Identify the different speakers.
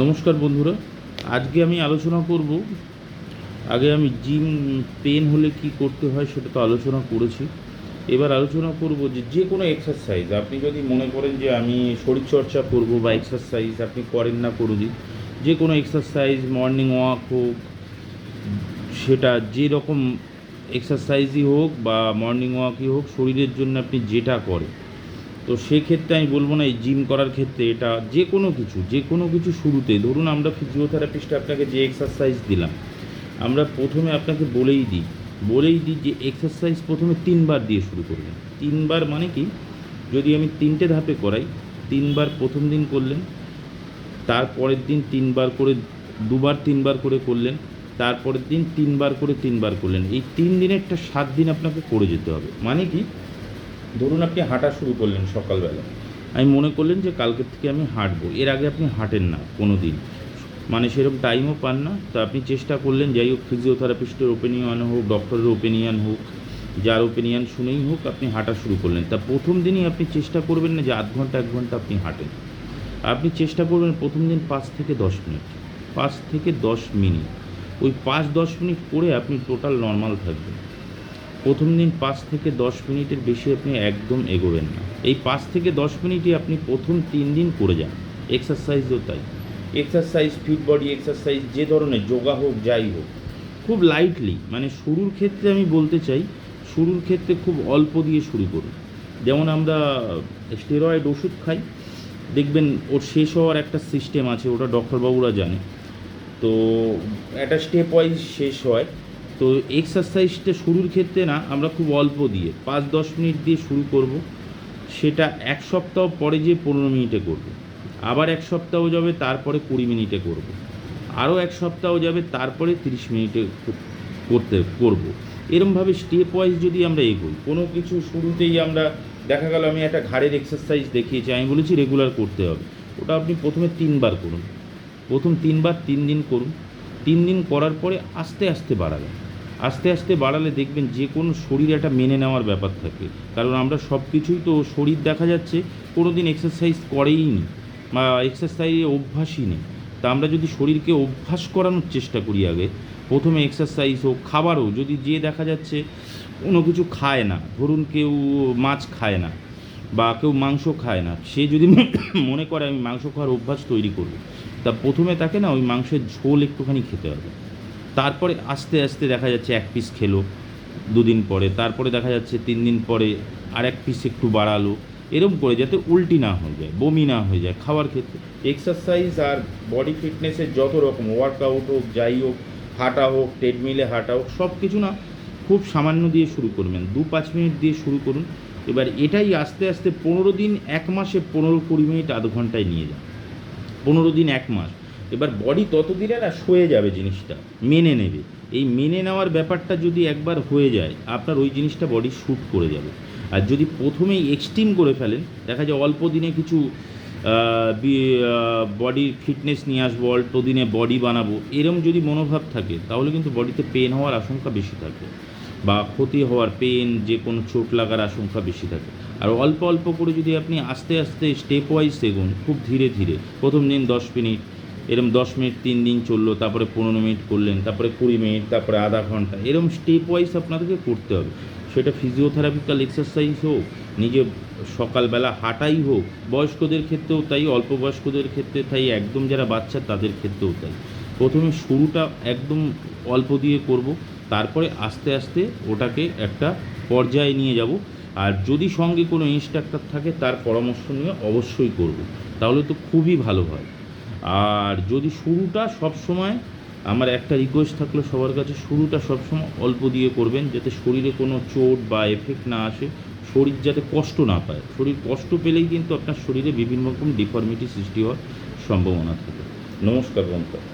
Speaker 1: নমস্কার বন্ধুরা, আজকে আমি আলোচনা করব। আগে আমি জিম পেন হলে কি করতে হয় সেটা তো আলোচনা করেছি। এবার আলোচনা করব যে যে কোনো এক্সারসাইজ আপনি যদি মনে করেন যে আমি শরীরচর্চা করব বা এক্সারসাইজ আপনি করেন না কোনোদিন, যে কোনো এক্সারসাইজ মর্নিং ওয়াক হোক, সেটা যে রকম এক্সারসাইজই হোক বা মর্নিং ওয়াকই হোক, শরীরের জন্য আপনি যেটা করেন, তো সেক্ষেত্রে আমি বলবো না এই জিম করার ক্ষেত্রে এটা যে কোনো কিছু শুরুতে ধরুন আমরা ফিজিওথেরাপিস্টে আপনাকে যে এক্সারসাইজ দিলাম, আমরা প্রথমে আপনাকে বলেই দিই যে এক্সারসাইজ প্রথমে 3বার দিয়ে শুরু করবেন। 3বার মানে কি, যদি আমি 3টে ধাপে করাই, 3বার প্রথম দিন করলেন, তারপরের দিন 3বার করে, দুবার 3বার করে করলেন, তারপরের দিন 3বার করে 3বার করলেন। এই 3 দিনেরটা 7 দিন আপনাকে করে যেতে হবে। মানে কি, ধরুন আপনি হাঁটা শুরু করলেন সকালবেলা, আমি মনে করলেন যে কালকের থেকে আমি হাঁটবো, এর আগে আপনি হাঁটেন না কোনো দিন, মানে সেরকম টাইমও পান না, তো আপনি চেষ্টা করলেন, যাই হোক ফিজিওথেরাপিস্টের ওপিনিয়ন হোক, ডক্টরের ওপিনিয়ন হোক, যার ওপিনিয়ন শুনেই হোক, আপনি হাঁটা শুরু করলেন। তা প্রথম দিনই আপনি চেষ্টা করবেন না যে আধ ঘন্টা 1 ঘন্টা আপনি হাঁটেন, আপনি চেষ্টা করবেন প্রথম দিন 5 থেকে 10 মিনিট, 5 থেকে 10 মিনিট, ওই 5-10 মিনিট করে আপনি টোটাল নর্মাল থাকবেন। প্রথম দিন 5 থেকে 10 মিনিটের বেশি আপনি একদম এগোবেন না। এই 5 থেকে 10 মিনিটই আপনি প্রথম 3 দিন করে যান। এক্সারসাইজও তাই, এক্সারসাইজ ফিট বডি এক্সারসাইজ যে ধরনের যোগা হোক যাই হোক, খুব লাইটলি, মানে শুরুর ক্ষেত্রে আমি বলতে চাই, শুরুর ক্ষেত্রে খুব অল্প দিয়ে শুরু করুন। যেমন আমরা স্টেরয়েড ওষুধ খাই, দেখবেন ওর শেষ হওয়ার একটা সিস্টেম আছে, ওটা ডক্টরবাবুরা জানে। তো একটা স্টেপ ওয়াইজ শেষ হয়। তো এক্সারসাইজটা শুরুর ক্ষেত্রে না আমরা খুব অল্প দিয়ে 5-10 মিনিট দিয়ে শুরু করব, সেটা 1 সপ্তাহ পরে যে 15 মিনিটে করব, আবার 1 সপ্তাহ যাবে তারপরে 20 মিনিটে করব, আরও 1 সপ্তাহ যাবে তারপরে 30 মিনিটে করব। এরমভাবে স্টেপ ওয়াইজ যদি আমরা এগোই, কোনো কিছু শুরুতেই আমরা, দেখা গেল আমি একটা ঘাড়ের এক্সারসাইজ দেখিয়েছি, আমি বলেছি রেগুলার করতে হবে, ওটা আপনি প্রথমে 3বার করুন, প্রথম 3বার 3 দিন করুন। 3 দিন করার পরে আস্তে আস্তে বাড়াবেন, আস্তে আস্তে বাড়ালে দেখবেন যে কোনো শরীর একটা মেনে নেওয়ার ব্যাপার থাকে। কারণ আমরা সব কিছুই তো, শরীর দেখা যাচ্ছে কোনো দিন এক্সারসাইজ করেই নি বা এক্সারসাইজে অভ্যাসই নেই। তা আমরা যদি শরীরকে অভ্যাস করানোর চেষ্টা করি, আগে প্রথমে এক্সারসাইজ হোক, খাবারও যদি, যে দেখা যাচ্ছে কোনো কিছু খায় না, ধরুন কেউ মাছ খায় না বা কেউ মাংস খায় না, সে যদি মনে করে আমি মাংস খাওয়ার অভ্যাস তৈরি করব, তা প্রথমে তাকে না ওই মাংসের ঝোল একটুখানি খেতে হবে। তারপরে আস্তে আস্তে দেখা যাচ্ছে 1 পিস খেলো, 2 দিন পরে, তারপরে দেখা যাচ্ছে 3 দিন পরে আর 1 পিস একটু বাড়ালো, এরকম করে যাতে উল্টি না হয়ে যায়, বমি না হয়ে যায় খাওয়ার ক্ষেত্রে। এক্সারসাইজ আর বডি ফিটনেসের যত রকম ওয়ার্কআউট হোক, যাই হোক, হাঁটা হোক, ট্রেডমিলে হাঁটা হোক, সব কিছু না খুব সামান্য দিয়ে শুরু করবেন, 2-5 মিনিট দিয়ে শুরু করুন। এবার এটাই আস্তে আস্তে 15 দিন, 1 মাসে 15-20 মিনিট আধ ঘন্টায় নিয়ে যান, 15 দিন 1 মাস। এবার বডি ততদিনে না সয়ে যাবে, জিনিসটা মেনে নেবে। এই মেনে নেওয়ার ব্যাপারটা যদি একবার হয়ে যায়, আপনার ওই জিনিসটা বডি শ্যুট করে যাবে। আর যদি প্রথমেই এক্সট্রিম করে ফেলেন, দেখা যায় অল্প দিনে কিছু বডির ফিটনেস নিয়ে আসবো, অল্প দিনে বডি বানাবো, এরম যদি মনোভাব থাকে, তাহলে কিন্তু বডিতে পেন হওয়ার আশঙ্কা বেশি থাকে বা ক্ষতি হওয়ার, পেন, যে কোনো চোট লাগার আশঙ্কা বেশি থাকে। আর অল্প অল্প করে যদি আপনি আস্তে আস্তে স্টেপ ওয়াইজ এগোন, খুব ধীরে ধীরে, প্রথম দিন 10 মিনিট, এরম 10 মিনিট 3 দিন চললো, তারপরে 15 মিনিট করলেন, তারপরে 20 মিনিট, তারপরে আধা ঘন্টা, এরম স্টেপ ওয়াইজ আপনাদেরকে করতে হবে। সেটা ফিজিওথেরাপিক্যাল এক্সারসাইজ হোক, নিজে সকালবেলা হাঁটাই হোক, বয়স্কদের ক্ষেত্রেও তাই, অল্প বয়স্কদের ক্ষেত্রে তাই, একদম যারা বাচ্চা তাদের ক্ষেত্রেও তাই। প্রথমে শুরুটা একদম অল্প দিয়ে করব, তারপরে আস্তে আস্তে ওটাকে একটা পর্যায়ে নিয়ে যাব। আর যদি সঙ্গে কোনো ইনস্ট্রাক্টর থাকে, তার পরামর্শ নিয়ে অবশ্যই করব, তাহলে তো খুবই ভালো হয়। আর যদি শুরুটা সবসময়, আমার একটা রিকোয়েস্ট থাকলো সবার কাছে, শুরুটা সবসময় অল্প দিয়ে করবেন, যাতে শরীরে কোনো চোট বা এফেক্ট না আসে, শরীর যাতে কষ্ট না পায়। শরীর কষ্ট পেলেই কিন্তু আপনার শরীরে বিভিন্ন রকম ডিফর্মিটি সৃষ্টি হওয়ার সম্ভাবনা থাকে। নমস্কার বন্ধুরা।